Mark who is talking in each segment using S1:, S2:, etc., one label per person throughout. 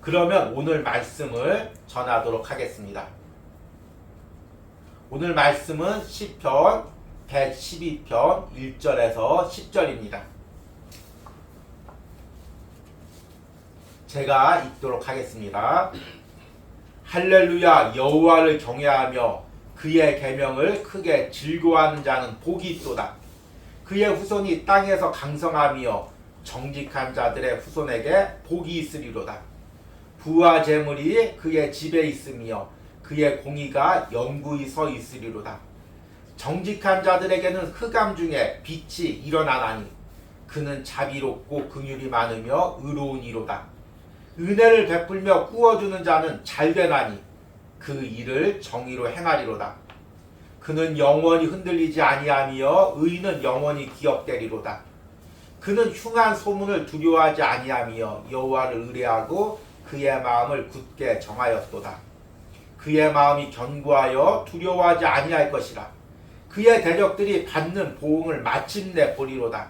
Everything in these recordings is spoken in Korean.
S1: 그러면 오늘 말씀을 전하도록 하겠습니다. 오늘 말씀은 시편 112편 1절에서 10절입니다. 제가 읽도록 하겠습니다. 할렐루야. 여호와를 경외하며 그의 계명을 크게 즐거워하는 자는 복이 있도다. 그의 후손이 땅에서 강성하며 정직한 자들의 후손에게 복이 있으리로다. 부와 재물이 그의 집에 있으며 그의 공의가 영구히 서 있으리로다. 정직한 자들에게는 흑암 중에 빛이 일어나나니 그는 자비롭고 긍휼이 많으며 의로운 이로다. 은혜를 베풀며 꾸어주는 자는 잘되나니 그 일을 정의로 행하리로다. 그는 영원히 흔들리지 아니하며 의인은 영원히 기억되리로다. 그는 흉한 소문을 두려워하지 아니하며 여호와를 의뢰하고 그의 마음을 굳게 정하였도다. 그의 마음이 견고하여 두려워하지 아니할 것이라. 그의 대적들이 받는 보응을 마침내 보리로다.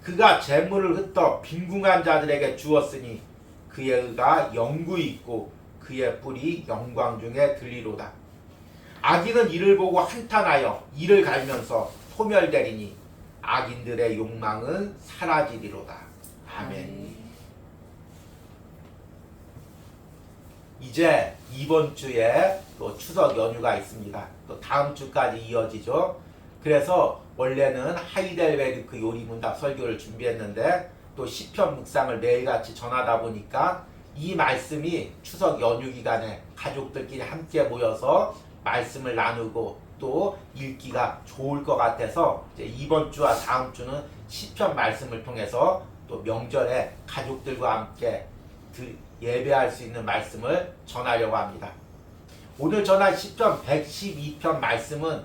S1: 그가 재물을 흩어 빈궁한 자들에게 주었으니 그의 의가 영구히 있고 그의 뿔이 영광 중에 들리로다. 악인은 이를 보고 한탄하여 이를 갈면서 소멸되리니 악인들의 욕망은 사라지리로다. 아멘. 이제 이번 주에 또 추석 연휴가 있습니다. 또 다음 주까지 이어지죠. 그래서 원래는 하이델베르크 요리문답 설교를 준비했는데 또 시편 묵상을 매일같이 전하다 보니까 이 말씀이 추석 연휴 기간에 가족들끼리 함께 모여서 말씀을 나누고 또 읽기가 좋을 것 같아서 이제 이번 주와 다음 주는 시편 말씀을 통해서 또 명절에 가족들과 함께 예배할 수 있는 말씀을 전하려고 합니다. 오늘 전할 시편 112편 말씀은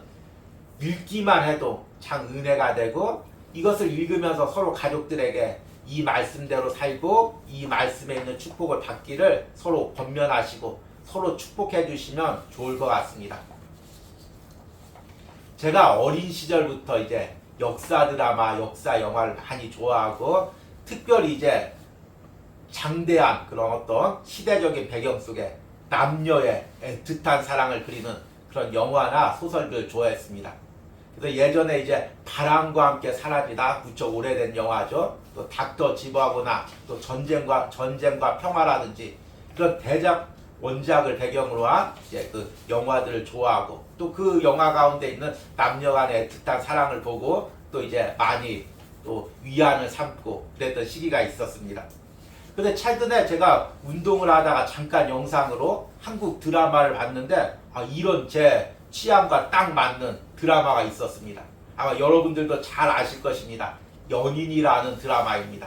S1: 읽기만 해도 참 은혜가 되고 이것을 읽으면서 서로 가족들에게 이 말씀대로 살고 이 말씀에 있는 축복을 받기를 서로 권면하시고 서로 축복해 주시면 좋을 것 같습니다. 제가 어린 시절부터 이제 역사 드라마, 역사 영화를 많이 좋아하고 특별히 이제 장대한 그런 어떤 시대적인 배경 속에 남녀의 애틋한 사랑을 그리는 그런 영화나 소설들을 좋아했습니다. 그래서 예전에 이제 바람과 함께 사라지다 무척 오래된 영화죠. 또 닥터 지버하거나 또 전쟁과 평화라든지 그런 대작 원작을 배경으로 한 이제 그 영화들을 좋아하고 또 그 영화 가운데 있는 남녀 간의 애틋한 사랑을 보고 또 이제 많이 또 위안을 삼고 그랬던 시기가 있었습니다. 근데 최근에 제가 운동을 하다가 잠깐 영상으로 한국 드라마를 봤는데 이런 제 취향과 딱 맞는 드라마가 있었습니다. 아마 여러분들도 잘 아실 것입니다. 연인이라는 드라마입니다.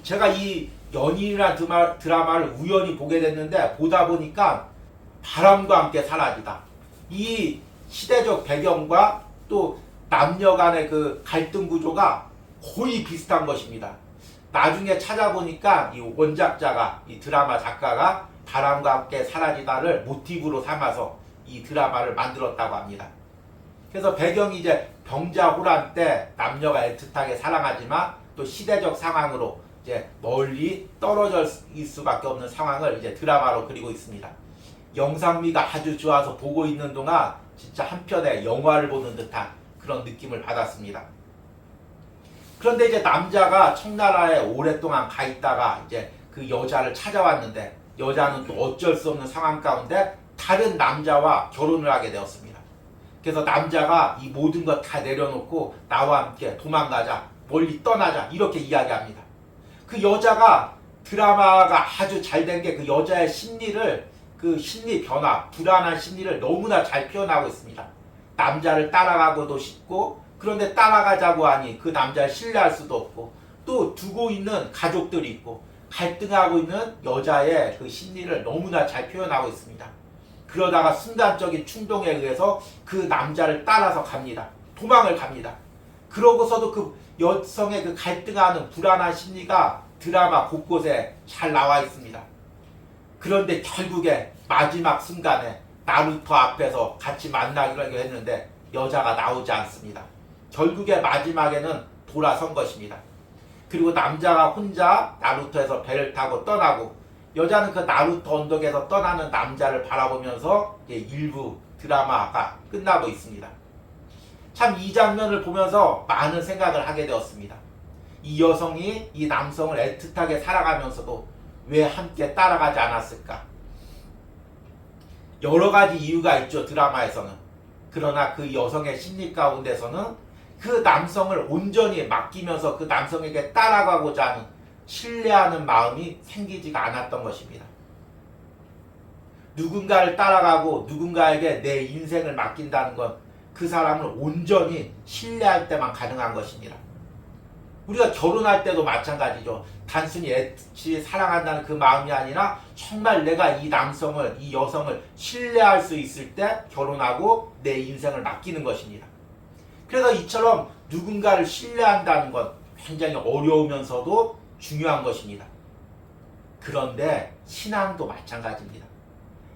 S1: 제가 이 연인이라는 드라마를 우연히 보게 됐는데 보다 보니까 바람과 함께 사라지다. 이 시대적 배경과 또 남녀 간의 그 갈등 구조가 거의 비슷한 것입니다. 나중에 찾아보니까 이 원작자가 이 드라마 작가가 바람과 함께 사라지다를 모티브로 삼아서 이 드라마를 만들었다고 합니다. 그래서 배경이 이제 병자호란 때 남녀가 애틋하게 사랑하지만 또 시대적 상황으로 이제 멀리 떨어져 있을 수밖에 없는 상황을 이제 드라마로 그리고 있습니다. 영상미가 아주 좋아서 보고 있는 동안 진짜 한편의 영화를 보는 듯한 그런 느낌을 받았습니다. 그런데 이제 남자가 청나라에 오랫동안 가 있다가 이제 그 여자를 찾아왔는데 여자는 또 어쩔 수 없는 상황 가운데 다른 남자와 결혼을 하게 되었습니다. 그래서 남자가 이 모든 것 다 내려놓고 나와 함께 도망가자, 멀리 떠나자 이렇게 이야기합니다. 그 여자가 드라마가 아주 잘 된 게 그 여자의 심리를 그 심리 변화, 불안한 심리를 너무나 잘 표현하고 있습니다. 남자를 따라가고도 싶고 그런데 따라가자고 하니 그 남자를 신뢰할 수도 없고 또 두고 있는 가족들이 있고 갈등하고 있는 여자의 그 심리를 너무나 잘 표현하고 있습니다. 그러다가 순간적인 충동에 의해서 그 남자를 따라서 갑니다. 도망을 갑니다. 그러고서도 그 여성의 그 갈등하는 불안한 심리가 드라마 곳곳에 잘 나와 있습니다. 그런데 결국에 마지막 순간에 나루토 앞에서 같이 만나기로 했는데 여자가 나오지 않습니다. 결국에 마지막에는 돌아선 것입니다. 그리고 남자가 혼자 나루토에서 배를 타고 떠나고 여자는 그 나루토 언덕에서 떠나는 남자를 바라보면서 일부 드라마가 끝나고 있습니다. 참 이 장면을 보면서 많은 생각을 하게 되었습니다. 이 여성이 이 남성을 애틋하게 살아가면서도 왜 함께 따라가지 않았을까? 여러 가지 이유가 있죠, 드라마에서는. 그러나 그 여성의 심리 가운데서는 그 남성을 온전히 맡기면서 그 남성에게 따라가고자 하는 신뢰하는 마음이 생기지가 않았던 것입니다. 누군가를 따라가고 누군가에게 내 인생을 맡긴다는 건 그 사람을 온전히 신뢰할 때만 가능한 것입니다. 우리가 결혼할 때도 마찬가지죠. 단순히 애틋이 사랑한다는 그 마음이 아니라 정말 내가 이 남성을, 이 여성을 신뢰할 수 있을 때 결혼하고 내 인생을 맡기는 것입니다. 그래서 이처럼 누군가를 신뢰한다는 건 굉장히 어려우면서도 중요한 것입니다. 그런데 신앙도 마찬가지입니다.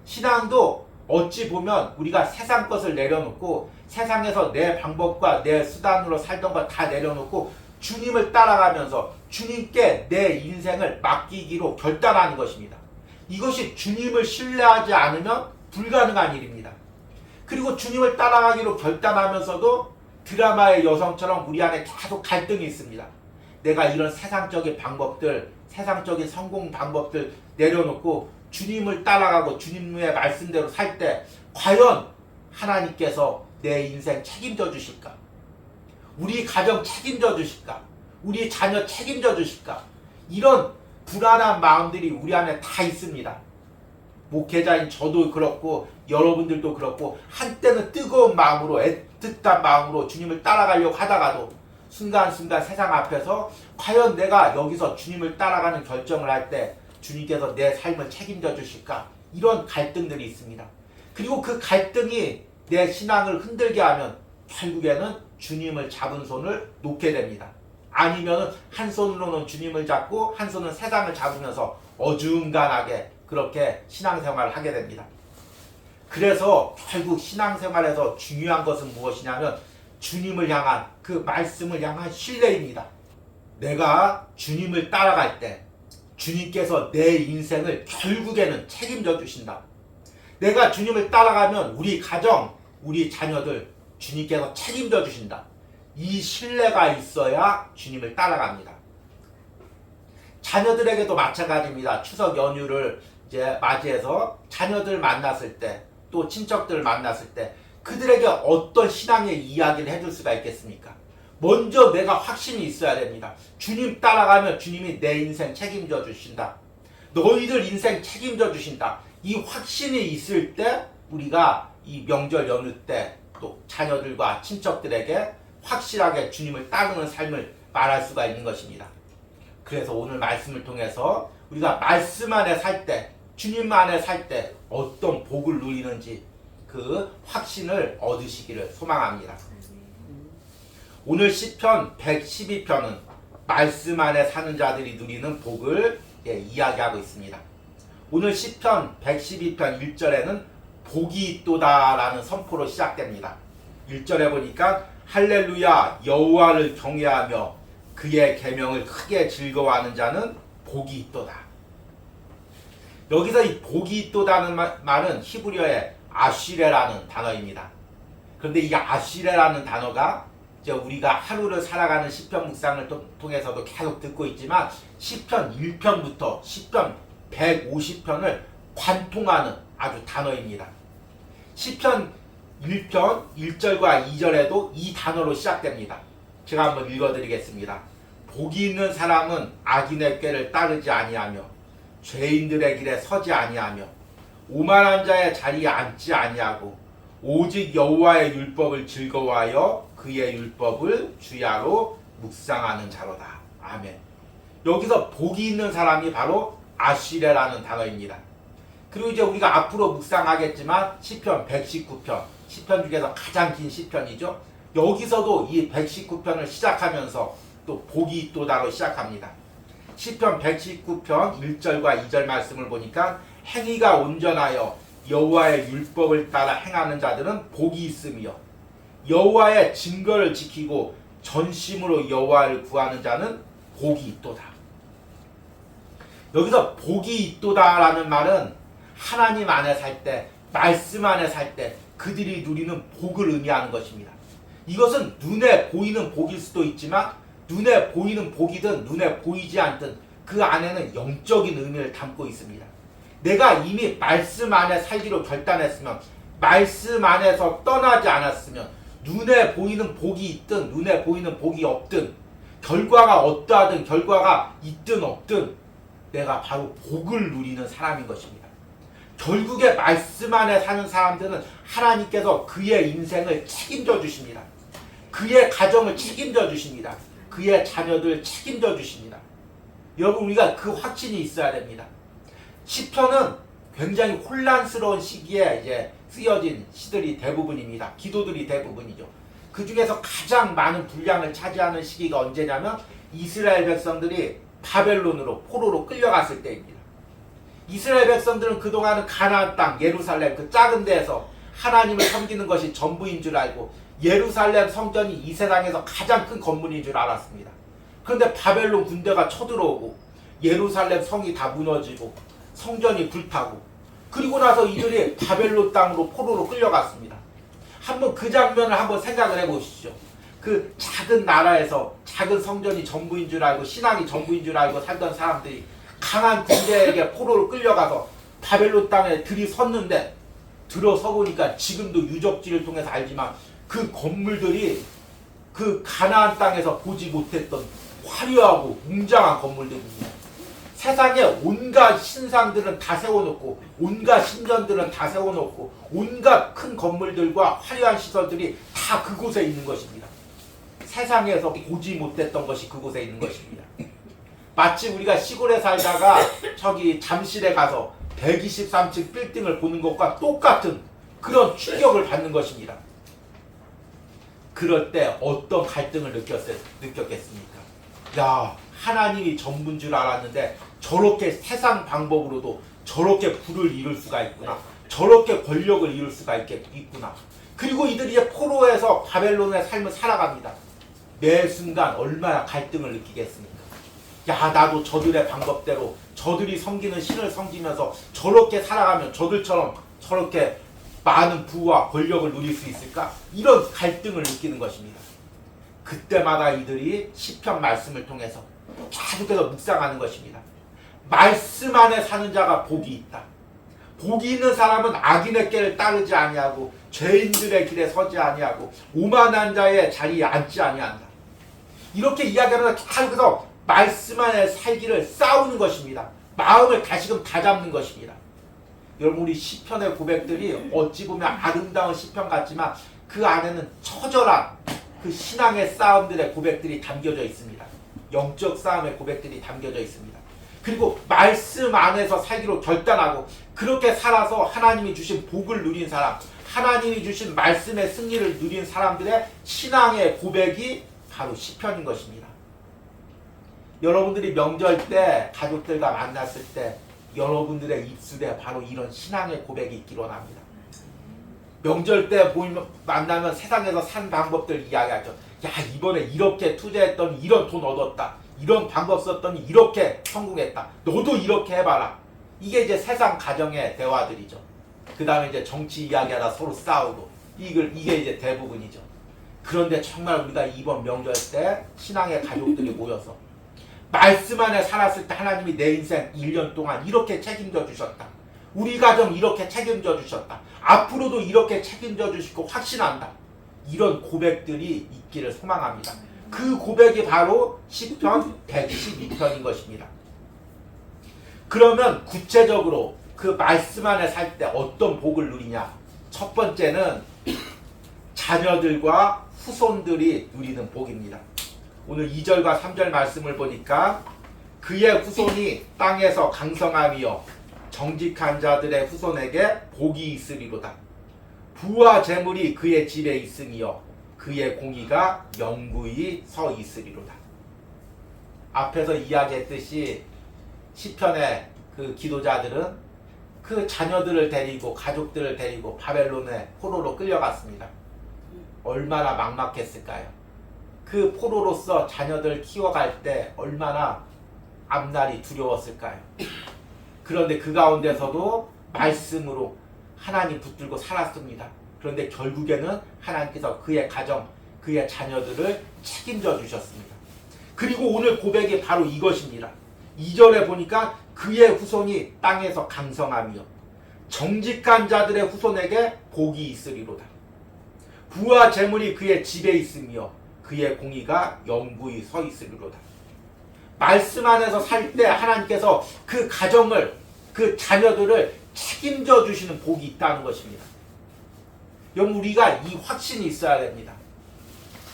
S1: 신앙도 어찌 보면 우리가 세상 것을 내려놓고 세상에서 내 방법과 내 수단으로 살던 것 다 내려놓고 주님을 따라가면서 주님께 내 인생을 맡기기로 결단하는 것입니다. 이것이 주님을 신뢰하지 않으면 불가능한 일입니다. 그리고 주님을 따라가기로 결단하면서도 드라마의 여성처럼 우리 안에 계속 갈등이 있습니다. 내가 이런 세상적인 방법들, 세상적인 성공 방법들 내려놓고 주님을 따라가고 주님의 말씀대로 살 때 과연 하나님께서 내 인생 책임져 주실까? 우리 가정 책임져 주실까? 우리 자녀 책임져 주실까? 이런 불안한 마음들이 우리 안에 다 있습니다. 목회자인 저도 그렇고 여러분들도 그렇고 한때는 뜨거운 마음으로 애틋한 마음으로 주님을 따라가려고 하다가도 순간순간 세상 앞에서 과연 내가 여기서 주님을 따라가는 결정을 할 때 주님께서 내 삶을 책임져 주실까? 이런 갈등들이 있습니다. 그리고 그 갈등이 내 신앙을 흔들게 하면 결국에는 주님을 잡은 손을 놓게 됩니다. 아니면 한 손으로는 주님을 잡고 한 손은 세상을 잡으면서 어중간하게 그렇게 신앙생활을 하게 됩니다. 그래서 결국 신앙생활에서 중요한 것은 무엇이냐면 주님을 향한 그 말씀을 향한 신뢰입니다. 내가 주님을 따라갈 때 주님께서 내 인생을 결국에는 책임져 주신다. 내가 주님을 따라가면 우리 가정, 우리 자녀들 주님께서 책임져 주신다. 이 신뢰가 있어야 주님을 따라갑니다. 자녀들에게도 마찬가지입니다. 추석 연휴를 이제 맞이해서 자녀들 만났을 때, 또 친척들을 만났을 때 그들에게 어떤 신앙의 이야기를 해줄 수가 있겠습니까? 먼저 내가 확신이 있어야 됩니다. 주님 따라가면 주님이 내 인생 책임져 주신다. 너희들 인생 책임져 주신다. 이 확신이 있을 때 우리가 이 명절 연휴 때 또 자녀들과 친척들에게 확실하게 주님을 따르는 삶을 말할 수가 있는 것입니다. 그래서 오늘 말씀을 통해서 우리가 말씀 안에 살 때, 주님 안에 살 때 어떤 복을 누리는지 그 확신을 얻으시기를 소망합니다. 오늘 시편 112편은 말씀 안에 사는 자들이 누리는 복을 이야기하고 있습니다. 오늘 시편 112편 1절에는 복이 있도다 라는 선포로 시작됩니다. 1절에 보니까 할렐루야 여호와를 경외하며 그의 계명을 크게 즐거워하는 자는 복이 있도다. 여기서 이 복이 있도다는 말은 히브리어의 아쉬레라는 단어입니다. 그런데 이 아쉬레라는 단어가 이제 우리가 하루를 살아가는 시편 묵상을 통해서도 계속 듣고 있지만 시편 1편부터 시편 150편을 관통하는 아주 단어입니다. 시편 1편 1절과 2절에도 이 단어로 시작됩니다. 제가 한번 읽어드리겠습니다. 복이 있는 사람은 악인의 꾀를 따르지 아니하며 죄인들의 길에 서지 아니하며 오만한 자의 자리에 앉지 아니하고 오직 여호와의 율법을 즐거워하여 그의 율법을 주야로 묵상하는 자로다. 아멘. 여기서 복이 있는 사람이 바로 아쉬레라는 단어입니다. 그리고 이제 우리가 앞으로 묵상하겠지만 시편 119편, 시편 중에서 가장 긴 시편이죠. 여기서도 이 119편을 시작하면서 또 복이 있도다로 시작합니다. 시편 119편 1절과 2절 말씀을 보니까 행위가 온전하여 여호와의 율법을 따라 행하는 자들은 복이 있으며 여호와의 증거를 지키고 전심으로 여호와를 구하는 자는 복이 있도다. 여기서 복이 있도다라는 말은 하나님 안에 살 때, 말씀 안에 살 때 그들이 누리는 복을 의미하는 것입니다. 이것은 눈에 보이는 복일 수도 있지만 눈에 보이는 복이든 눈에 보이지 않든 그 안에는 영적인 의미를 담고 있습니다. 내가 이미 말씀 안에 살기로 결단했으면, 말씀 안에서 떠나지 않았으면 눈에 보이는 복이 있든 눈에 보이는 복이 없든 결과가 어떠하든 결과가 있든 없든 내가 바로 복을 누리는 사람인 것입니다. 결국에 말씀 안에 사는 사람들은 하나님께서 그의 인생을 책임져 주십니다. 그의 가정을 책임져 주십니다. 그의 자녀들 책임져 주십니다. 여러분, 우리가 그 확신이 있어야 됩니다. 시편은 굉장히 혼란스러운 시기에 이제 쓰여진 시들이 대부분입니다. 기도들이 대부분이죠. 그 중에서 가장 많은 분량을 차지하는 시기가 언제냐면 이스라엘 백성들이 바벨론으로 포로로 끌려갔을 때입니다. 이스라엘 백성들은 그동안은 가나안 땅 예루살렘 그 작은 데에서 하나님을 섬기는 것이 전부인 줄 알고 예루살렘 성전이 이 세상에서 가장 큰 건물인 줄 알았습니다. 그런데 바벨론 군대가 쳐들어오고 예루살렘 성이 다 무너지고 성전이 불타고 그리고 나서 이들이 바벨론 땅으로 포로로 끌려갔습니다. 한번 그 장면을 한번 생각을 해보시죠. 그 작은 나라에서 작은 성전이 전부인 줄 알고 신앙이 전부인 줄 알고 살던 사람들이 강한 군대에게 포로로 끌려가서 바벨론 땅에 들이섰는데 들어서 보니까 지금도 유적지를 통해서 알지만 그 건물들이 그 가나안 땅에서 보지 못했던 화려하고 웅장한 건물들입니다. 세상에 온갖 신상들은 다 세워놓고 온갖 신전들은 다 세워놓고 온갖 큰 건물들과 화려한 시설들이 다 그곳에 있는 것입니다. 세상에서 보지 못했던 것이 그곳에 있는 것입니다. 마치 우리가 시골에 살다가 저기 잠실에 가서 123층 빌딩을 보는 것과 똑같은 그런 충격을 받는 것입니다. 그럴 때 어떤 갈등을 느꼈겠습니까? 야, 하나님이 전부인 줄 알았는데 저렇게 세상 방법으로도 저렇게 부를 이룰 수가 있구나. 저렇게 권력을 이룰 수가 있구나. 그리고 이들이 이제 포로에서 바벨론의 삶을 살아갑니다. 매 순간 얼마나 갈등을 느끼겠습니까? 야, 나도 저들의 방법대로 저들이 섬기는 신을 섬기면서 저렇게 살아가면 저들처럼 저렇게 많은 부와 권력을 누릴 수 있을까? 이런 갈등을 느끼는 것입니다. 그때마다 이들이 시편 말씀을 통해서 계속해서 묵상하는 것입니다. 말씀 안에 사는 자가 복이 있다. 복이 있는 사람은 악인의 길을 따르지 아니하고 죄인들의 길에 서지 아니하고 오만한 자의 자리에 앉지 아니한다. 이렇게 이야기하면서 계속해서 말씀 안에 살기를 싸우는 것입니다. 마음을 다시금 다잡는 것입니다. 여러분, 우리 시편의 고백들이 어찌 보면 아름다운 시편 같지만 그 안에는 처절한 그 신앙의 싸움들의 고백들이 담겨져 있습니다. 영적 싸움의 고백들이 담겨져 있습니다. 그리고 말씀 안에서 살기로 결단하고 그렇게 살아서 하나님이 주신 복을 누린 사람, 하나님이 주신 말씀의 승리를 누린 사람들의 신앙의 고백이 바로 시편인 것입니다. 여러분들이 명절 때 가족들과 만났을 때 여러분들의 입술에 바로 이런 신앙의 고백이 있기로 합니다. 명절 때 만나면 세상에서 산 방법들 이야기하죠. 야, 이번에 이렇게 투자했더니 이런 돈 얻었다. 이런 방법 썼더니 이렇게 성공했다. 너도 이렇게 해봐라. 이게 이제 세상 가정의 대화들이죠. 그 다음에 이제 정치 이야기하다 서로 싸우고 이게 이제 대부분이죠. 그런데 정말 우리가 이번 명절 때 신앙의 가족들이 모여서 말씀 안에 살았을 때 하나님이 내 인생 1년 동안 이렇게 책임져 주셨다. 우리 가정 이렇게 책임져 주셨다. 앞으로도 이렇게 책임져 주시고 확신한다. 이런 고백들이 있기를 소망합니다. 그 고백이 바로 시편 112편인 것입니다. 그러면 구체적으로 그 말씀 안에 살 때 어떤 복을 누리냐? 첫 번째는 자녀들과 후손들이 누리는 복입니다. 오늘 2절과 3절 말씀을 보니까 그의 후손이 땅에서 강성하며 정직한 자들의 후손에게 복이 있으리로다. 부와 재물이 그의 집에 있으니요 그의 공의가 영구히 서 있으리로다. 앞에서 이야기했듯이 시편의 그 기도자들은 그 자녀들을 데리고 가족들을 데리고 바벨론의 포로로 끌려갔습니다. 얼마나 막막했을까요? 그 포로로서 자녀들 키워갈 때 얼마나 앞날이 두려웠을까요? 그런데 그 가운데서도 말씀으로 하나님 붙들고 살았습니다. 그런데 결국에는 하나님께서 그의 가정, 그의 자녀들을 책임져 주셨습니다. 그리고 오늘 고백이 바로 이것입니다. 2절에 보니까 그의 후손이 땅에서 강성하며 정직한 자들의 후손에게 복이 있으리로다. 부와 재물이 그의 집에 있으며 그의 공의가 영구히 서 있으리로다. 말씀 안에서 살 때 하나님께서 그 가정을, 그 자녀들을 책임져 주시는 복이 있다는 것입니다. 여러분, 우리가 이 확신이 있어야 됩니다.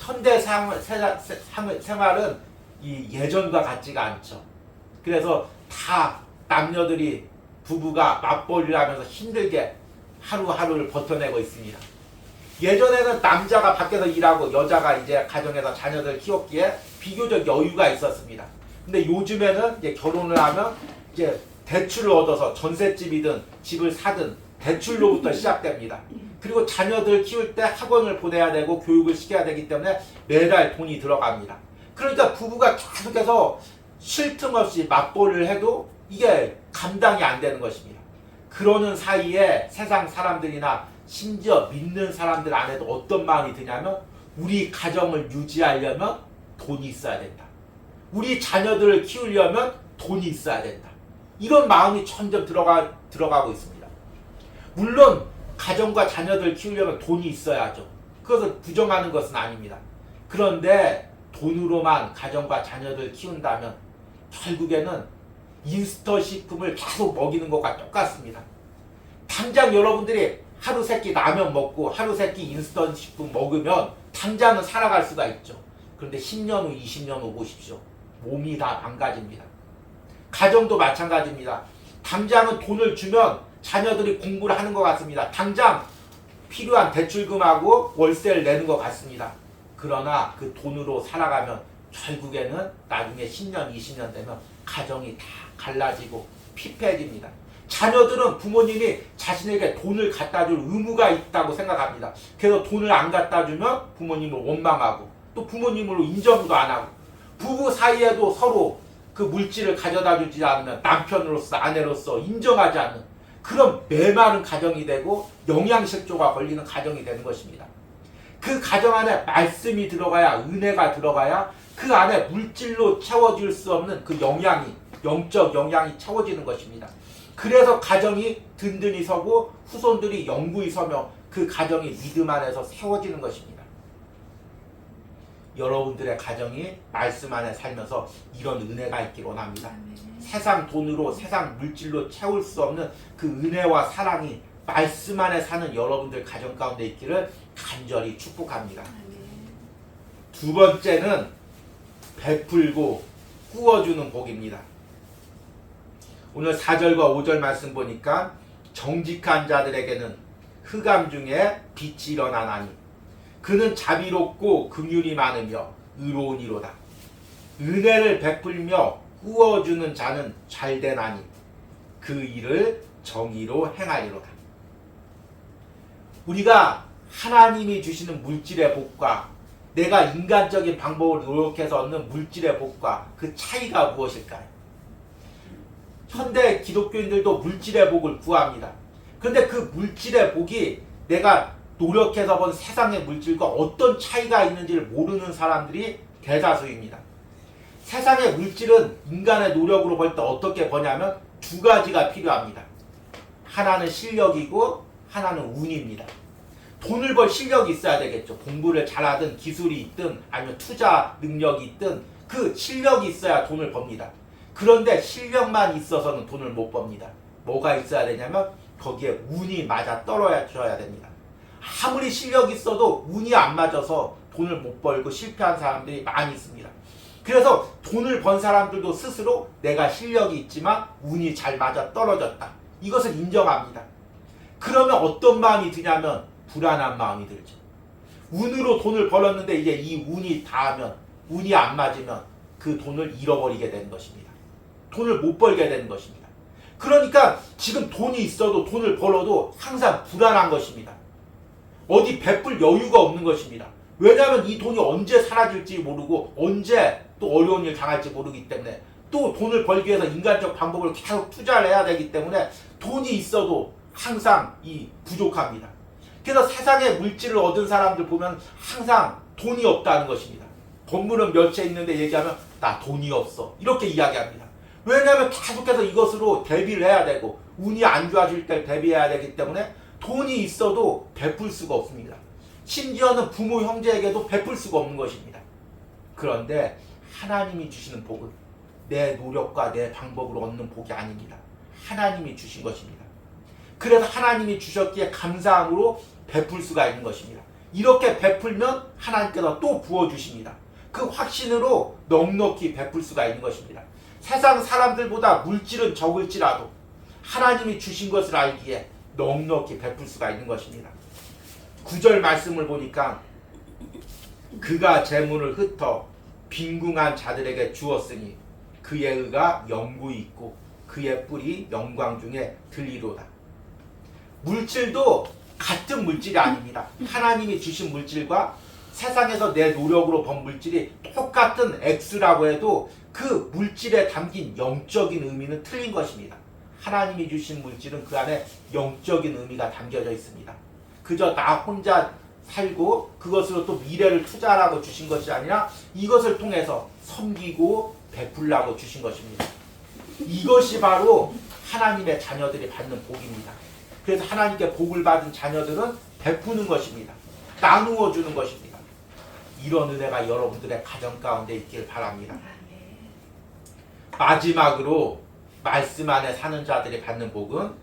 S1: 현대 생활은 이 예전과 같지가 않죠. 그래서 다 남녀들이, 부부가 맞벌이를 하면서 힘들게 하루하루를 버텨내고 있습니다. 예전에는 남자가 밖에서 일하고 여자가 이제 가정에서 자녀들 키웠기에 비교적 여유가 있었습니다. 근데 요즘에는 이제 결혼을 하면 이제 대출을 얻어서 전셋집이든 집을 사든 대출로부터 시작됩니다. 그리고 자녀들 키울 때 학원을 보내야 되고 교육을 시켜야 되기 때문에 매달 돈이 들어갑니다. 그러니까 부부가 계속해서 쉴 틈 없이 맞벌이를 해도 이게 감당이 안 되는 것입니다. 그러는 사이에 세상 사람들이나 심지어 믿는 사람들 안에도 어떤 마음이 드냐면 우리 가정을 유지하려면 돈이 있어야 된다. 우리 자녀들을 키우려면 돈이 있어야 된다. 이런 마음이 점점 들어가고 있습니다. 물론 가정과 자녀들 키우려면 돈이 있어야죠. 그것을 부정하는 것은 아닙니다. 그런데 돈으로만 가정과 자녀들 키운다면 결국에는 인스턴트 식품을 계속 먹이는 것과 똑같습니다. 당장 여러분들이 하루 세끼 라면 먹고 하루 세끼 인스턴트 식품 먹으면 당장은 살아갈 수가 있죠. 그런데 10년 후, 20년 후 보십시오. 몸이 다 망가집니다. 가정도 마찬가지입니다. 당장은 돈을 주면 자녀들이 공부를 하는 것 같습니다. 당장 필요한 대출금하고 월세를 내는 것 같습니다. 그러나 그 돈으로 살아가면 결국에는 나중에 10년, 20년 되면 가정이 다 갈라지고 피폐해집니다. 자녀들은 부모님이 자신에게 돈을 갖다 줄 의무가 있다고 생각합니다. 그래서 돈을 안 갖다 주면 부모님을 원망하고 또 부모님으로 인정도 안 하고 부부 사이에도 서로 그 물질을 가져다 주지 않으면 남편으로서 아내로서 인정하지 않는 그런 메마른 가정이 되고 영양실조가 걸리는 가정이 되는 것입니다. 그 가정 안에 말씀이 들어가야, 은혜가 들어가야 그 안에 물질로 채워질 수 없는 그 영양이, 영적 영양이 채워지는 것입니다. 그래서 가정이 든든히 서고 후손들이 영구히 서며 그 가정이 믿음 안에서 세워지는 것입니다. 여러분들의 가정이 말씀 안에 살면서 이런 은혜가 있기를 원합니다. 세상 돈으로, 세상 물질로 채울 수 없는 그 은혜와 사랑이 말씀 안에 사는 여러분들 가정 가운데 있기를 간절히 축복합니다. 두 번째는 베풀고 꾸어주는 복입니다. 오늘 4절과 5절 말씀 보니까 정직한 자들에게는 흑암 중에 빛이 일어나나니 그는 자비롭고 긍휼이 많으며 의로운 이로다. 은혜를 베풀며 꾸어주는 자는 잘되나니 그 일을 정의로 행하리로다. 우리가 하나님이 주시는 물질의 복과 내가 인간적인 방법을 노력해서 얻는 물질의 복과 그 차이가 무엇일까요? 현대 기독교인들도 물질의 복을 구합니다. 그런데 그 물질의 복이 내가 노력해서 본 세상의 물질과 어떤 차이가 있는지를 모르는 사람들이 대다수입니다. 세상의 물질은 인간의 노력으로 벌 때 어떻게 버냐면 두 가지가 필요합니다. 하나는 실력이고 하나는 운입니다. 돈을 벌 실력이 있어야 되겠죠. 공부를 잘하든 기술이 있든 아니면 투자 능력이 있든 그 실력이 있어야 돈을 법니다. 그런데 실력만 있어서는 돈을 못 법니다. 뭐가 있어야 되냐면 거기에 운이 맞아 떨어져야 됩니다. 아무리 실력이 있어도 운이 안 맞아서 돈을 못 벌고 실패한 사람들이 많이 있습니다. 그래서 돈을 번 사람들도 스스로 내가 실력이 있지만 운이 잘 맞아 떨어졌다. 이것을 인정합니다. 그러면 어떤 마음이 드냐면 불안한 마음이 들죠. 운으로 돈을 벌었는데 이제 이 운이 닿으면, 운이 안 맞으면 그 돈을 잃어버리게 되는 것입니다. 돈을 못 벌게 되는 것입니다. 그러니까 지금 돈이 있어도 돈을 벌어도 항상 불안한 것입니다. 어디 베풀 여유가 없는 것입니다. 왜냐하면 이 돈이 언제 사라질지 모르고 언제 또 어려운 일 당할지 모르기 때문에 또 돈을 벌기 위해서 인간적 방법을 계속 투자를 해야 되기 때문에 돈이 있어도 항상 이 부족합니다. 그래서 세상에 물질을 얻은 사람들 보면 항상 돈이 없다는 것입니다. 건물은 몇 채 있는데 얘기하면 나 돈이 없어 이렇게 이야기합니다. 왜냐하면 계속해서 이것으로 대비를 해야 되고 운이 안 좋아질 때 대비해야 되기 때문에 돈이 있어도 베풀 수가 없습니다. 심지어는 부모 형제에게도 베풀 수가 없는 것입니다. 그런데 하나님이 주시는 복은 내 노력과 내 방법으로 얻는 복이 아닙니다. 하나님이 주신 것입니다. 그래서 하나님이 주셨기에 감사함으로 베풀 수가 있는 것입니다. 이렇게 베풀면 하나님께서 또 부어주십니다. 그 확신으로 넉넉히 베풀 수가 있는 것입니다. 세상 사람들보다 물질은 적을지라도 하나님이 주신 것을 알기에 넉넉히 베풀 수가 있는 것입니다. 9절 말씀을 보니까 그가 재물을 흩어 빈궁한 자들에게 주었으니 그의 의가 영구히 있고 그의 뿔이 영광 중에 들리로다. 물질도 같은 물질이 아닙니다. 하나님이 주신 물질과 세상에서 내 노력으로 번 물질이 똑같은 X라고 해도 그 물질에 담긴 영적인 의미는 틀린 것입니다. 하나님이 주신 물질은 그 안에 영적인 의미가 담겨져 있습니다. 그저 나 혼자 살고 그것으로 또 미래를 투자하라고 주신 것이 아니라 이것을 통해서 섬기고 베풀라고 주신 것입니다. 이것이 바로 하나님의 자녀들이 받는 복입니다. 그래서 하나님께 복을 받은 자녀들은 베푸는 것입니다. 나누어 주는 것입니다. 이런 은혜가 여러분들의 가정 가운데 있길 바랍니다. 마지막으로 말씀 안에 사는 자들이 받는 복은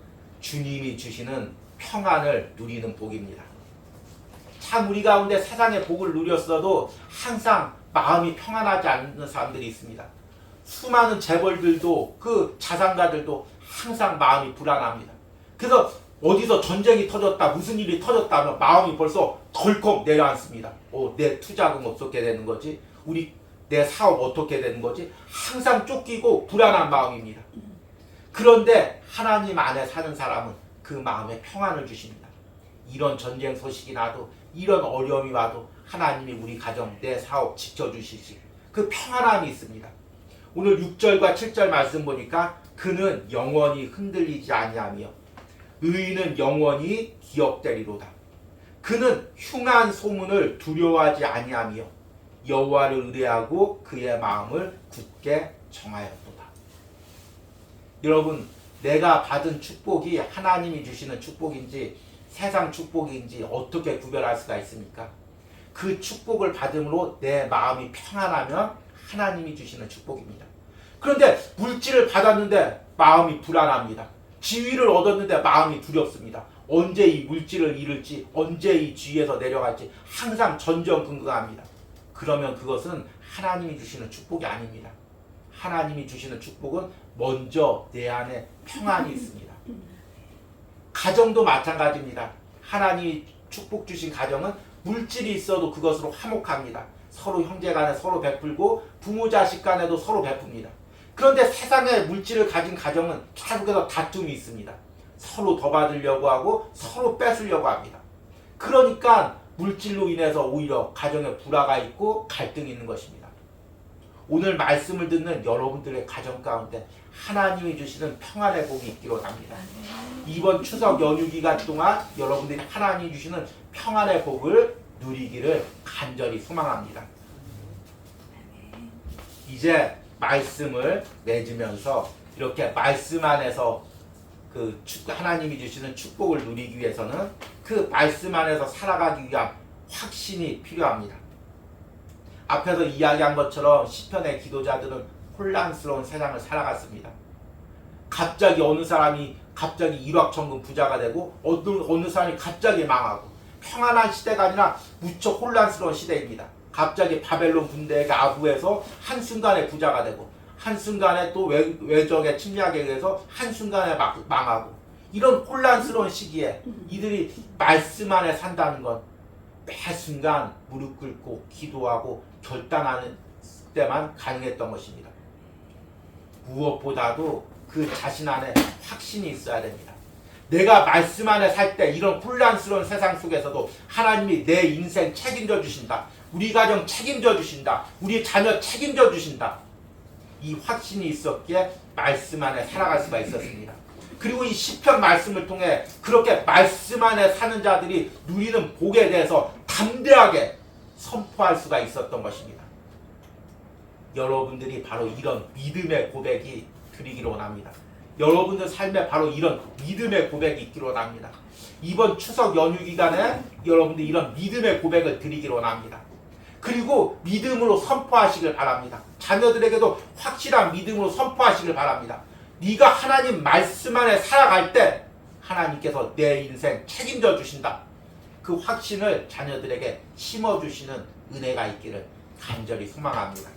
S1: 주님이 주시는 평안을 누리는 복입니다. 참 우리 가운데 세상의 복을 누렸어도 항상 마음이 평안하지 않는 사람들이 있습니다. 수많은 재벌들도 그 자산가들도 항상 마음이 불안합니다. 그래서 어디서 전쟁이 터졌다 무슨 일이 터졌다 하면 마음이 벌써 덜컥 내려앉습니다. 내 투자금 어떻게 되는 거지? 내 사업 어떻게 되는 거지? 항상 쫓기고 불안한 마음입니다. 그런데 하나님 안에 사는 사람은 그 마음에 평안을 주십니다. 이런 전쟁 소식이 나도 이런 어려움이 와도 하나님이 우리 가정 내 사업 지켜주시지 그 평안함이 있습니다. 오늘 6절과 7절 말씀 보니까 그는 영원히 흔들리지 아니하며 의인은 영원히 기억되리로다. 그는 흉한 소문을 두려워하지 아니하며 여호와를 의뢰하고 그의 마음을 굳게 정하였도다. 여러분, 내가 받은 축복이 하나님이 주시는 축복인지 세상 축복인지 어떻게 구별할 수가 있습니까? 그 축복을 받음으로 내 마음이 평안하면 하나님이 주시는 축복입니다. 그런데 물질을 받았는데 마음이 불안합니다. 지위를 얻었는데 마음이 두렵습니다. 언제 이 물질을 잃을지, 언제 이 지위에서 내려갈지 항상 전전긍긍합니다. 그러면 그것은 하나님이 주시는 축복이 아닙니다. 하나님이 주시는 축복은 먼저 내 안에 평안이 있습니다. 가정도 마찬가지입니다. 하나님이 축복 주신 가정은 물질이 있어도 그것으로 화목합니다. 서로 형제간에 서로 베풀고 부모 자식 간에도 서로 베풉니다. 그런데 세상에 물질을 가진 가정은 계속해서 다툼이 있습니다. 서로 더 받으려고 하고 서로 뺏으려고 합니다. 그러니까 물질로 인해서 오히려 가정에 불화가 있고 갈등이 있는 것입니다. 오늘 말씀을 듣는 여러분들의 가정 가운데 하나님이 주시는 평안의 복이 있기로 합니다. 이번 추석 연휴 기간 동안 여러분들이 하나님이 주시는 평안의 복을 누리기를 간절히 소망합니다. 이제 말씀을 맺으면서 이렇게 말씀 안에서 그 하나님이 주시는 축복을 누리기 위해서는 그 말씀 안에서 살아가기 위한 확신이 필요합니다. 앞에서 이야기한 것처럼 시편의 기도자들은 혼란스러운 세상을 살아갔습니다. 갑자기 어느 사람이 갑자기 일확천금 부자가 되고 어느 사람이 갑자기 망하고 평안한 시대가 아니라 무척 혼란스러운 시대입니다. 갑자기 바벨론 군대에게 아부해서 한순간에 부자가 되고 한순간에 또 외적의 침략에 의해서 한순간에 망하고 이런 혼란스러운 시기에 이들이 말씀 안에 산다는 건 매 순간 무릎 꿇고 기도하고 결단하는 때만 가능했던 것입니다. 무엇보다도 그 자신 안에 확신이 있어야 됩니다. 내가 말씀 안에 살 때 이런 혼란스러운 세상 속에서도 하나님이 내 인생 책임져 주신다. 우리 가정 책임져 주신다. 우리 자녀 책임져 주신다. 이 확신이 있었기에 말씀 안에 살아갈 수가 있었습니다. 그리고 이 시편 말씀을 통해 그렇게 말씀 안에 사는 자들이 누리는 복에 대해서 담대하게 선포할 수가 있었던 것입니다. 여러분들이 바로 이런 믿음의 고백이 드리기를 원합니다. 여러분들 삶에 바로 이런 믿음의 고백이 있기를 원합니다. 이번 추석 연휴 기간에 여러분들 이런 믿음의 고백을 드리기를 원합니다. 그리고 믿음으로 선포하시길 바랍니다. 자녀들에게도 확실한 믿음으로 선포하시길 바랍니다. 네가 하나님 말씀 안에 살아갈 때 하나님께서 내 인생 책임져 주신다. 그 확신을 자녀들에게 심어주시는 은혜가 있기를 간절히 소망합니다.